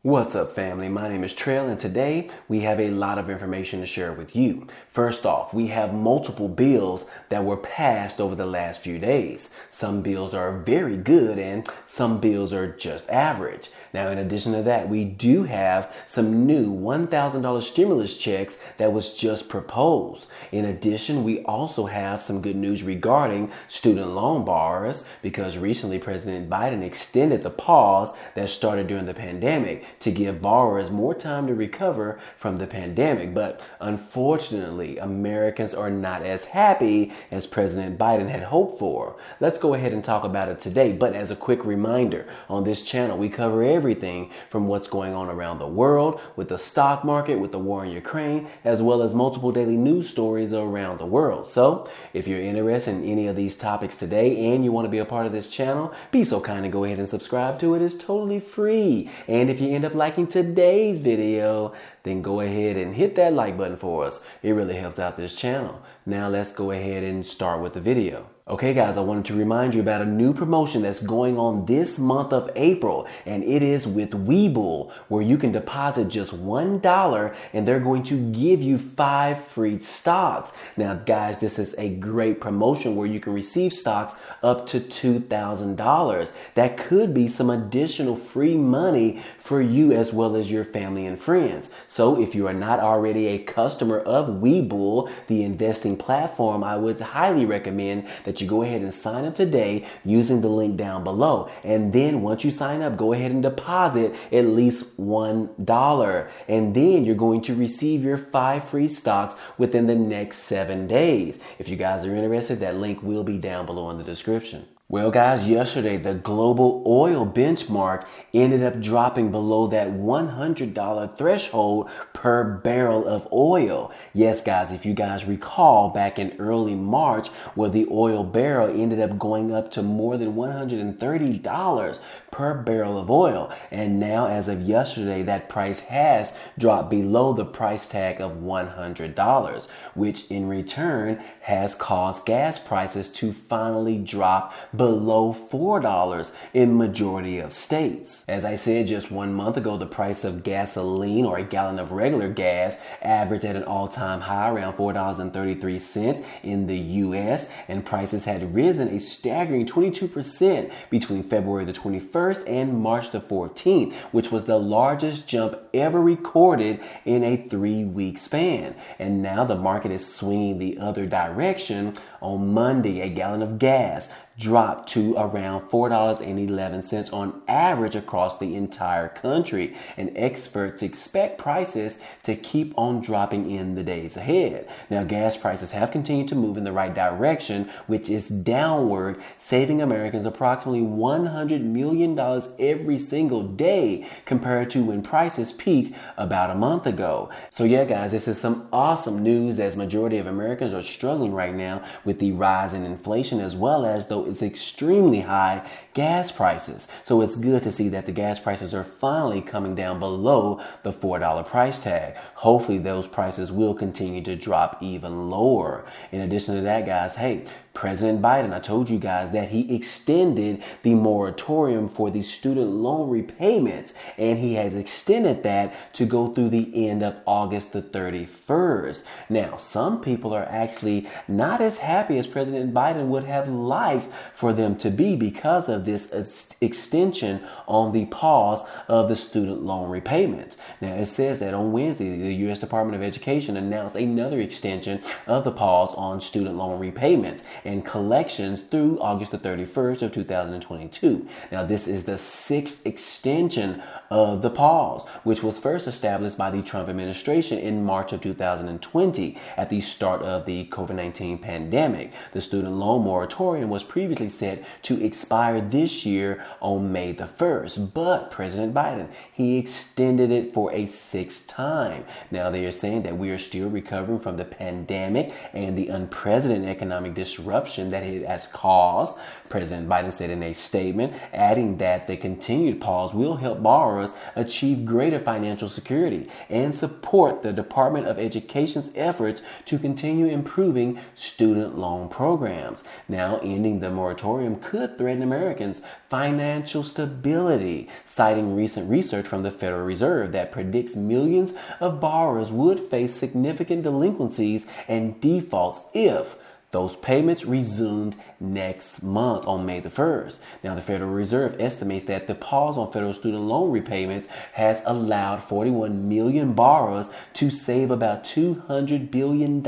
What's up, family? My name is Trail, and today we have a lot of information to share with you. First off, we have multiple bills that were passed over the last few days. Some bills are very good and some bills are just average. Now, in addition to that, we do have some new $1,000 stimulus checks that was just proposed. In addition, we also have some good news regarding student loan borrowers because recently President Biden extended the pause that started during the pandemic to give borrowers more time to recover from the pandemic. But unfortunately, Americans are not as happy as President Biden had hoped for. Let's go ahead and talk about it today. But as a quick reminder, on this channel, we cover everything from what's going on around the world with the stock market, with the war in Ukraine, as well as multiple daily news stories around the world. So if you're interested in any of these topics today and you want to be a part of this channel, be so kind to go ahead and subscribe to it. It's totally free. And if you end up liking today's video, then go ahead and hit that like button for us. It really helps out this channel. Now let's go ahead and start with the video. Okay guys, I wanted to remind you about a new promotion that's going on this month of April, and it is with Webull, where you can deposit just $1 and they're going to give you 5 free stocks. Now guys, this is a great promotion where you can receive stocks up to $2,000. That could be some additional free money for you as well as your family and friends. So if you are not already a customer of Webull, the investing platform, I would highly recommend that you go ahead and sign up today using the link down below. And then once you sign up, go ahead and deposit at least $1. And then you're going to receive your 5 free stocks within the next 7 days. If you guys are interested, that link will be down below in the description. Well guys, yesterday the global oil benchmark ended up dropping below that $100 threshold per barrel of oil. Yes guys, if you guys recall back in early March where the oil barrel ended up going up to more than $130 per barrel of oil. And now as of yesterday, that price has dropped below the price tag of $100, which in return has caused gas prices to finally drop below $4 in majority of states. As I said just 1 month ago, the price of gasoline or a gallon of regular gas averaged at an all-time high around $4.33 in the US, and prices had risen a staggering 22% between February the 21st and March the 14th, which was the largest jump ever recorded in a 3-week span. And now the market is swinging the other direction. On Monday, a gallon of gas dropped to around $4.11 on average across the entire country. And experts expect prices to keep on dropping in the days ahead. Now, gas prices have continued to move in the right direction, which is downward, saving Americans approximately $100 million every single day compared to when prices peaked about a month ago. So yeah, guys, this is some awesome news as majority of Americans are struggling right now with the rise in inflation as well as it's extremely high gas prices. So it's good to see that the gas prices are finally coming down below the $4 price tag. Hopefully those prices will continue to drop even lower. In addition to that, guys, hey, President Biden, I told you guys that he extended the moratorium for the student loan repayments, and he has extended that to go through the end of August the 31st. Now, some people are actually not as happy as President Biden would have liked for them to be because of this extension on the pause of the student loan repayments. Now, it says that on Wednesday, the U.S. Department of Education announced another extension of the pause on student loan repayments and collections through August the 31st of 2022. Now, this is the 6th extension of the pause, which was first established by the Trump administration in March of 2020 at the start of the COVID-19 pandemic. The student loan moratorium was previously set to expire this year on May the 1st, but President Biden, he extended it for a 6th time. Now, they are saying that we are still recovering from the pandemic and the unprecedented economic disruption that it has caused. President Biden said in a statement, adding that the continued pause will help borrowers borrowers achieve greater financial security and support the Department of Education's efforts to continue improving student loan programs. Now, ending the moratorium could threaten Americans' financial stability, citing recent research from the Federal Reserve that predicts millions of borrowers would face significant delinquencies and defaults if those payments resumed next month on May the 1st. Now, the Federal Reserve estimates that the pause on federal student loan repayments has allowed 41 million borrowers to save about $200 billion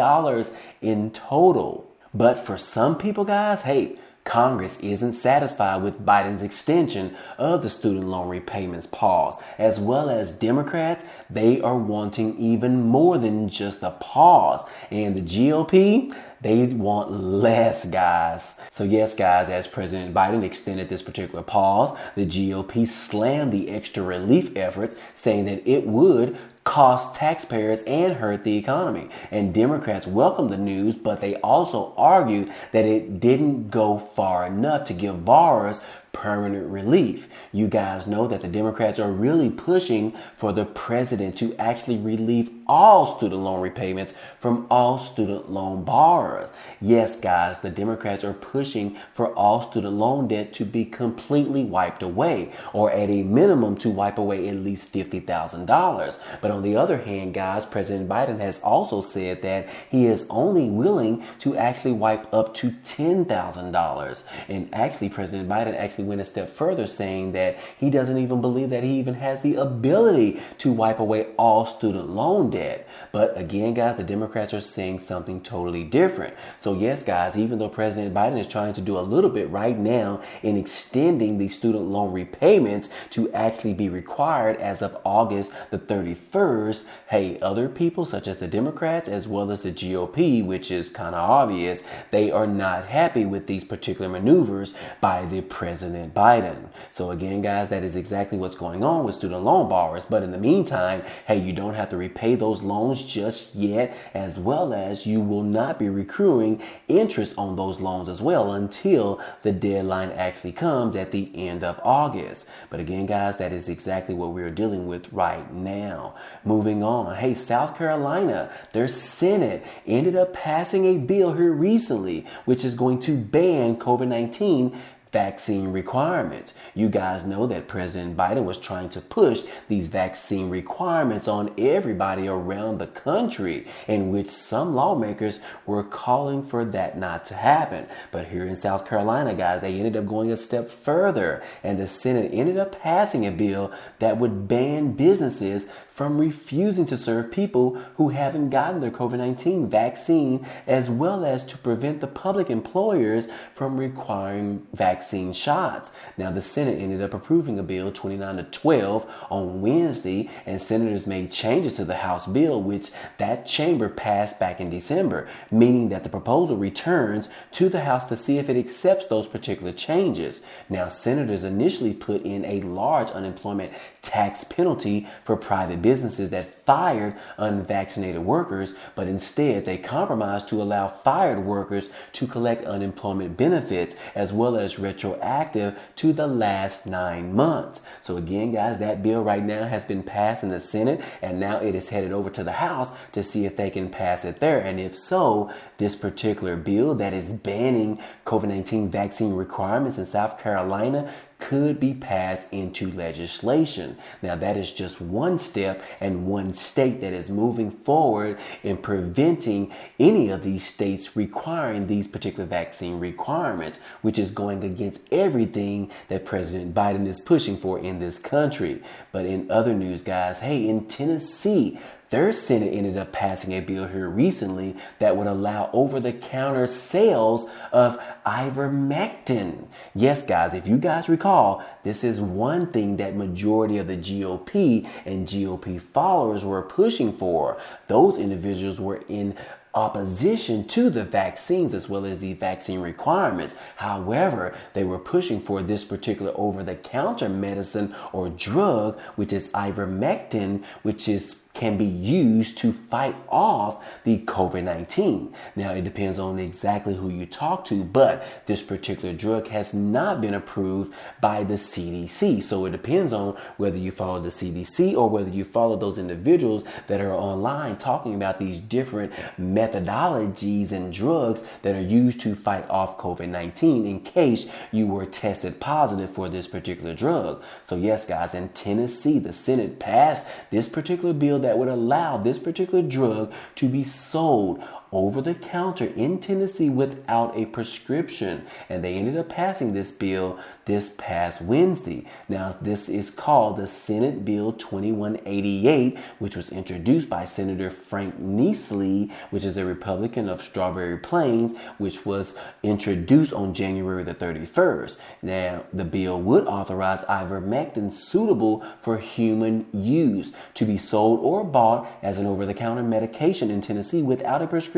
in total. But for some people, guys, hey, Congress isn't satisfied with Biden's extension of the student loan repayments pause, as well as Democrats. They are wanting even more than just a pause. And the GOP, they want less, guys. So yes, guys, as President Biden extended this particular pause, the GOP slammed the extra relief efforts, saying that it would cost taxpayers and hurt the economy. And Democrats welcomed the news, but they also argued that it didn't go far enough to give borrowers permanent relief. You guys know that the Democrats are really pushing for the president to actually relieve all student loan repayments from all student loan borrowers. Yes, guys, the Democrats are pushing for all student loan debt to be completely wiped away, or at a minimum to wipe away at least $50,000. But on the other hand, guys, President Biden has also said that he is only willing to actually wipe up to $10,000. And actually, President Biden actually went a step further, saying that he doesn't even believe that he even has the ability to wipe away all student loan debt. But again, guys, the Democrats are saying something totally different. So yes, guys, even though President Biden is trying to do a little bit right now in extending the student loan repayments to actually be required as of August the 31st, hey, other people such as the Democrats as well as the GOP, which is kind of obvious, they are not happy with these particular maneuvers by the President Biden. So again, guys, that is exactly what's going on with student loan borrowers. But in the meantime, hey, you don't have to repay those loans just yet, as well as you will not be accruing interest on those loans as well until the deadline actually comes at the end of August. But again, guys, that is exactly what we're dealing with right now. Moving on. Hey, South Carolina, their Senate ended up passing a bill here recently, which is going to ban COVID-19 vaccine requirements. You guys know that President Biden was trying to push these vaccine requirements on everybody around the country, in which some lawmakers were calling for that not to happen. But here in South Carolina, guys, they ended up going a step further, and the Senate ended up passing a bill that would ban businesses from refusing to serve people who haven't gotten their COVID-19 vaccine, as well as to prevent the public employers from requiring vaccine shots. Now, the Senate ended up approving a bill 29-12 on Wednesday, and senators made changes to the House bill, which that chamber passed back in December, meaning that the proposal returns to the House to see if it accepts those particular changes. Now, senators initially put in a large unemployment tax penalty for private businesses that fired unvaccinated workers, but instead they compromised to allow fired workers to collect unemployment benefits, as well as retroactive to the last 9 months. So again, guys, that bill right now has been passed in the Senate, and now it is headed over to the House to see if they can pass it there. And if so, this particular bill that is banning COVID-19 vaccine requirements in South Carolina could be passed into legislation. Now, that is just one step and one state that is moving forward in preventing any of these states requiring these particular vaccine requirements, which is going against everything that President Biden is pushing for in this country. But in other news, guys, hey, in Tennessee, their Senate ended up passing a bill here recently that would allow over-the-counter sales of ivermectin. Yes, guys, if you guys recall, this is one thing that majority of the GOP and GOP followers were pushing for. Those individuals were in opposition to the vaccines as well as the vaccine requirements. However, they were pushing for this particular over-the-counter medicine or drug, which is ivermectin, which can be used to fight off the COVID-19. Now, it depends on exactly who you talk to, but this particular drug has not been approved by the CDC. So it depends on whether you follow the CDC or whether you follow those individuals that are online talking about these different methodologies and drugs that are used to fight off COVID-19 in case you were tested positive for this particular drug. So yes, guys, in Tennessee, the Senate passed this particular bill that would allow this particular drug to be sold over the counter in Tennessee without a prescription. And they ended up passing this bill this past Wednesday. Now, this is called the Senate Bill 2188, which was introduced by Senator Frank Neasley, which is a Republican of Strawberry Plains, which was introduced on January the 31st. Now, the bill would authorize ivermectin suitable for human use to be sold or bought as an over-the-counter medication in Tennessee without a prescription.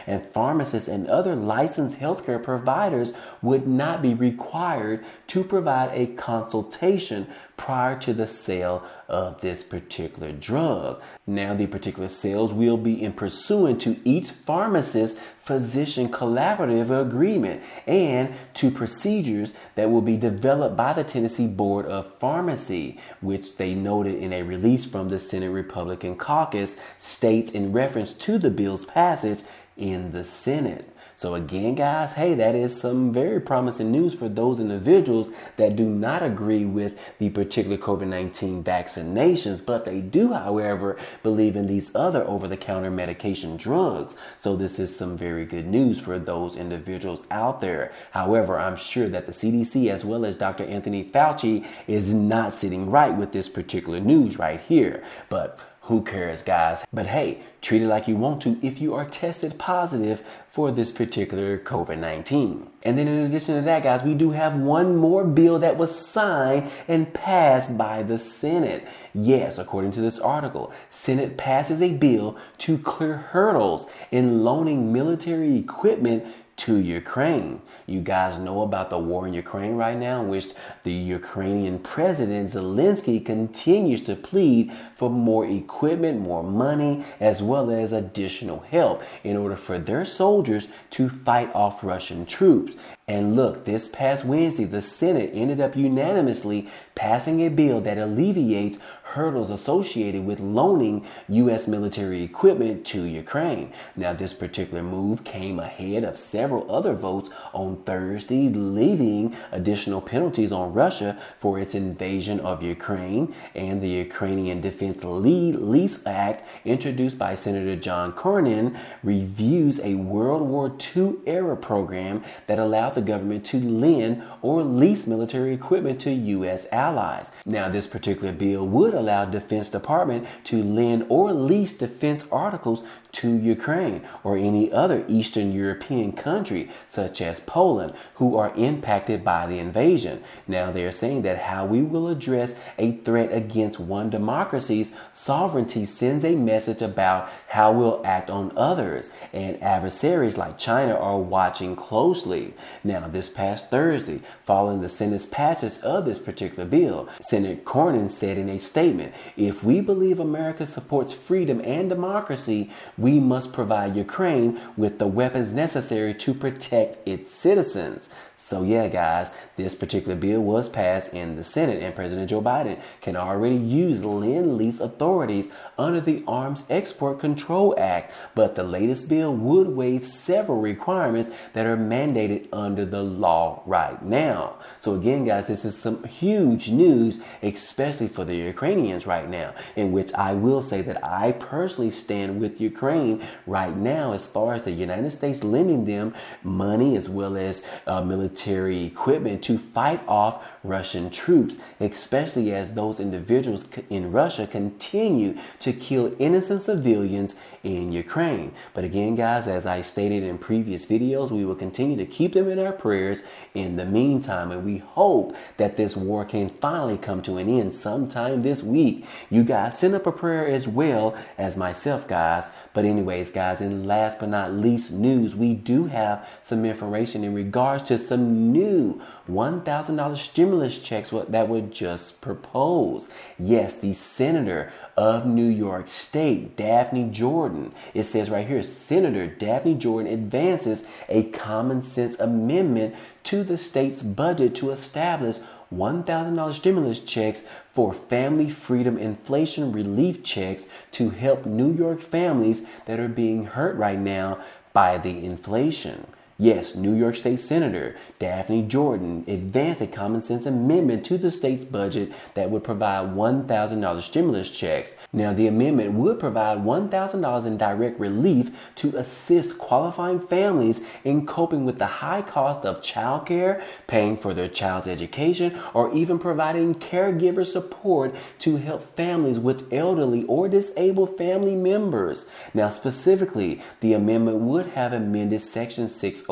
And pharmacists and other licensed healthcare providers would not be required to provide a consultation prior to the sale of this particular drug. Now, the particular sales will be in pursuant to each pharmacist physician collaborative agreement and to procedures that will be developed by the Tennessee Board of Pharmacy, which they noted in a release from the Senate Republican caucus states in reference to the bill's passage in the Senate. So again, guys, hey, that is some very promising news for those individuals that do not agree with the particular COVID-19 vaccinations, but they do, however, believe in these other over-the-counter medication drugs. So this is some very good news for those individuals out there. However, I'm sure that the CDC as well as Dr. Anthony Fauci is not sitting right with this particular news right here. But who cares, guys? But hey, treat it like you want to if you are tested positive for this particular COVID-19. And then in addition to that, guys, we do have one more bill that was signed and passed by the Senate. Yes, according to this article, Senate passes a bill to clear hurdles in loaning military equipment to Ukraine. You guys know about the war in Ukraine right now, in which the Ukrainian president Zelensky continues to plead for more equipment, more money, as well as additional help in order for their soldiers to fight off Russian troops. And look, this past Wednesday, the Senate ended up unanimously passing a bill that alleviates hurdles associated with loaning U.S. military equipment to Ukraine. Now, this particular move came ahead of several other votes on Thursday, levying additional penalties on Russia for its invasion of Ukraine, and the Ukrainian Defense Lease Act, introduced by Senator John Cornyn, reviews a World War II era program that allowed the government to lend or lease military equipment to U.S. allies. Now, this particular bill would allow Defense Department to lend or lease defense articles to Ukraine or any other Eastern European country, such as Poland, who are impacted by the invasion. Now, they are saying that how we will address a threat against one democracy's sovereignty sends a message about how we'll act on others, and adversaries like China are watching closely. Now, this past Thursday, following the Senate's passage of this particular bill, Senator Cornyn said in a statement, "If we believe America supports freedom and democracy, we must provide Ukraine with the weapons necessary to protect its citizens." So yeah, guys, this particular bill was passed in the Senate, and President Joe Biden can already use lend-lease authorities under the Arms Export Control Act, but the latest bill would waive several requirements that are mandated under the law right now. So again, guys, this is some huge news, especially for the Ukrainians right now, in which I will say that I personally stand with Ukraine right now as far as the United States lending them money as well as military equipment to fight off Russian troops, especially as those individuals in Russia continue to kill innocent civilians in Ukraine. But again, guys, as I stated in previous videos, we will continue to keep them in our prayers in the meantime, and we hope that this war can finally come to an end sometime this week. You guys send up a prayer as well as myself, guys. But anyways, guys, and last but not least news, we do have some information in regards to some new $1,000 stimulus checks that were just proposed. Yes, the senator of New York State, Daphne Jordan. It says right here, Senator Daphne Jordan advances a common sense amendment to the state's budget to establish $1,000 stimulus checks for family freedom inflation relief checks to help New York families that are being hurt right now by the inflation. Yes, New York State Senator Daphne Jordan advanced a common sense amendment to the state's budget that would provide $1,000 stimulus checks. Now, the amendment would provide $1,000 in direct relief to assist qualifying families in coping with the high cost of childcare, paying for their child's education, or even providing caregiver support to help families with elderly or disabled family members. Now, specifically, the amendment would have amended Section 606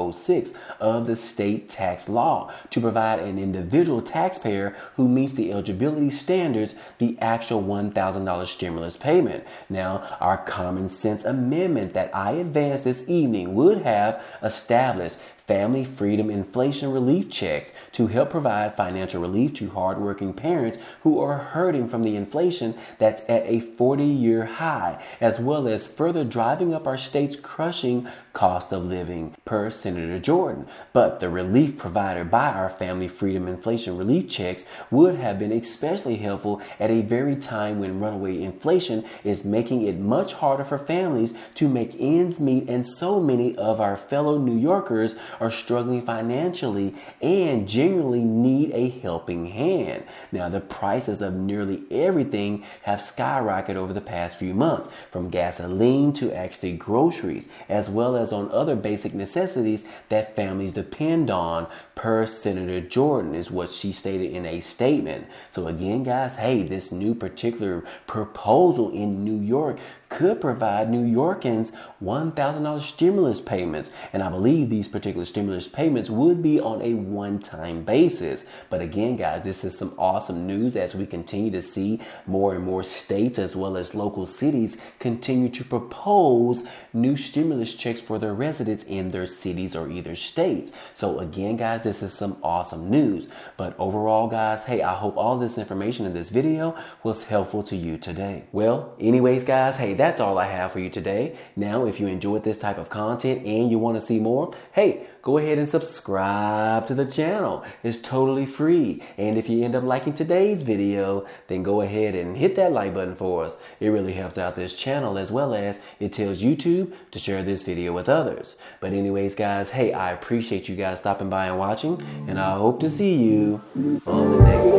of the state tax law to provide an individual taxpayer who meets the eligibility standards the actual $1,000 stimulus payment. Now, our common sense amendment that I advanced this evening would have established family freedom inflation relief checks to help provide financial relief to hardworking parents who are hurting from the inflation that's at a 40-year high, as well as further driving up our state's crushing cost of living, per Senator Jordan. But the relief provided by our family freedom inflation relief checks would have been especially helpful at a very time when runaway inflation is making it much harder for families to make ends meet, and so many of our fellow New Yorkers are struggling financially and genuinely need a helping hand. Now, the prices of nearly everything have skyrocketed over the past few months, from gasoline to actually groceries, as well as on other basic necessities that families depend on, per Senator Jordan, is what she stated in a statement. So again, guys, hey, this new particular proposal in New York could provide New Yorkers $1,000 stimulus payments. And I believe these particular stimulus payments would be on a one-time basis. But again, guys, this is some awesome news as we continue to see more and more states as well as local cities continue to propose new stimulus checks for their residents in their cities or either states. So again, guys, this is some awesome news. But overall, guys, hey, I hope all this information in this video was helpful to you today. Well, anyways, guys, hey, that's all I have for you today. Now, if you enjoyed this type of content and you want to see more, hey, go ahead and subscribe to the channel. It's totally free. And if you end up liking today's video, then go ahead and hit that like button for us. It really helps out this channel, as well as it tells YouTube to share this video with others. But anyways, guys, hey, I appreciate you guys stopping by and watching, and I hope to see you on the next video.